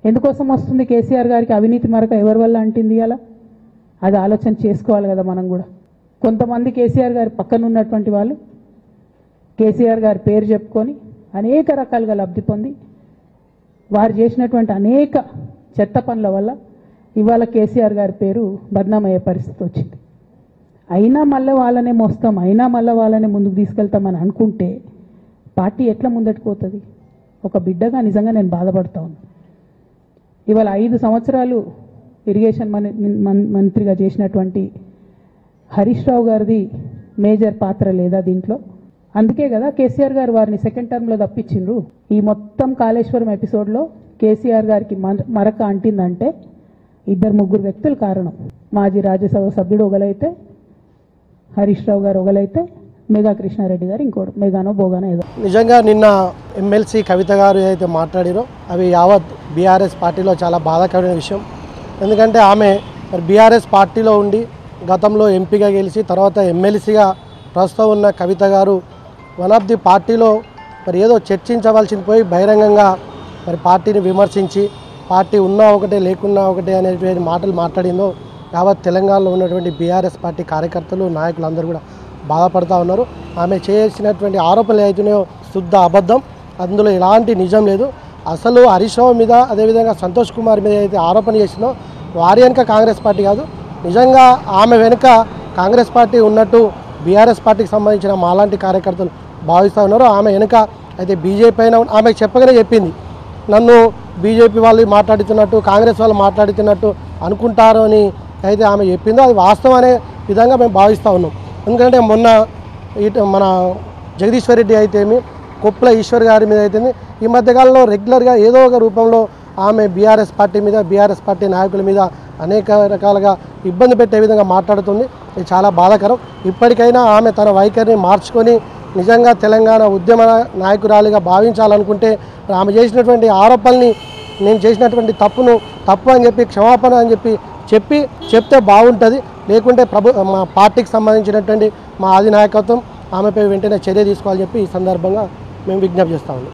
ఎందుకోసం వస్తుంది కేసీఆర్ గారికి అవినీతి మరక ఎవరి వల్ల అంటింది అలా? అది ఆలోచన చేసుకోవాలి కదా మనం కూడా. కొంతమంది కేసీఆర్ గారి పక్కన ఉన్నటువంటి వాళ్ళు కేసీఆర్ గారి పేరు చెప్పుకొని అనేక రకాలుగా లబ్ధి పొంది వారు చేసినటువంటి అనేక చెత్త పనుల వల్ల ఇవాళ కేసీఆర్ గారి పేరు బద్నామయ్యే పరిస్థితి వచ్చింది. అయినా మళ్ళీ వాళ్ళనే మోస్తాం, అయినా మళ్ళీ వాళ్ళనే ముందుకు తీసుకెళ్తామని అనుకుంటే పార్టీ ఎట్లా ముందటికి పోతుంది? ఒక బిడ్డగా నిజంగా నేను బాధపడతా ఉన్నాను. ఇవాళ 5 సంవత్సరాలు ఇరిగేషన్ మంత్రిగా చేసినటువంటి హరీష్ రావు గారిది మేజర్ పాత్ర లేదా దీంట్లో? అందుకే కదా కేసీఆర్ గారు వారిని సెకండ్ టర్మ్లో తప్పించిండ్రు. ఈ మొత్తం కాళేశ్వరం ఎపిసోడ్లో కేసీఆర్ గారికి మరక అంటిందంటే 2-3 వ్యక్తులు కారణం. మాజీ రాజ్యసభ సభ్యుడు ఒకలైతే, హరీష్ రావు గారు ఒకలైతే, మేఘా కృష్ణారెడ్డి గారు ఇంకోటి, మేఘానో బోగానో ఏదో. నిజంగా నిన్న ఎమ్మెల్సీ కవిత గారు ఏదైతే మాట్లాడారో అవి యావత్ బీఆర్ఎస్ పార్టీలో చాలా బాధాకరమైన విషయం. ఎందుకంటే ఆమె మరి బీఆర్ఎస్ పార్టీలో ఉండి గతంలో ఎంపీగా గెలిచి తర్వాత ఎమ్మెల్సీగా ప్రస్తుతం ఉన్న కవిత గారు వన్ ఆఫ్ ది పార్టీలో మరి ఏదో చర్చించవలసింది పోయి బహిరంగంగా మరి పార్టీని విమర్శించి పార్టీ ఉన్నా ఒకటే లేకున్నా ఒకటే అనేటువంటి మాటలు మాట్లాడిందో యావత్ తెలంగాణలో ఉన్నటువంటి బీఆర్ఎస్ పార్టీ కార్యకర్తలు నాయకులు అందరూ కూడా బాధపడుతూ ఉన్నారు. ఆమె చేసినటువంటి ఆరోపణలు అవుతున్నాయో శుద్ధ అబద్ధం, అందులో ఎలాంటి నిజం లేదు. అసలు హరీష్ రావు మీద అదేవిధంగా సంతోష్ కుమార్ మీద అయితే ఆరోపణ చేసిందో వారి వెనుక కాంగ్రెస్ పార్టీ కాదు, నిజంగా ఆమె వెనుక కాంగ్రెస్ పార్టీ ఉన్నట్టు బీఆర్ఎస్ పార్టీకి సంబంధించిన మాలాంటి కార్యకర్తలు భావిస్తూ ఉన్నారు. ఆమె వెనుక అయితే బీజేపీ అయినా ఆమె చెప్పగానే చెప్పింది, నన్ను బీజేపీ వాళ్ళు మాట్లాడుతున్నట్టు కాంగ్రెస్ వాళ్ళు మాట్లాడుతున్నట్టు అనుకుంటారు అని అయితే ఆమె చెప్పిందో అది వాస్తవం అనే విధంగా మేము భావిస్తూ ఉన్నాం. ఎందుకంటే మొన్న మన జగదీశ్వర్ రెడ్డి అయితేమి, కొప్పుల ఈశ్వర్ గారి మీద అయితేమి ఈ మధ్యకాలంలో రెగ్యులర్గా ఏదో ఒక రూపంలో ఆమె బీఆర్ఎస్ పార్టీ మీద, బీఆర్ఎస్ పార్టీ నాయకుల మీద అనేక రకాలుగా ఇబ్బంది పెట్టే విధంగా మాట్లాడుతుంది. ఇది చాలా బాధాకరం. ఇప్పటికైనా ఆమె తన వైఖరిని మార్చుకొని నిజంగా తెలంగాణ ఉద్యమ నాయకురాలిగా భావించాలనుకుంటే ఆమె చేసినటువంటి ఆరోపణల్ని, నేను చేసినటువంటి తప్పు అని చెప్పి క్షమాపణ అని చెప్తే బాగుంటుంది. లేకుంటే మా పార్టీకి సంబంధించినటువంటి మా అధినాయకత్వం ఆమెపై వెంటనే చర్య తీసుకోవాలని చెప్పి ఈ సందర్భంగా మేము విజ్ఞప్తి చేస్తాము.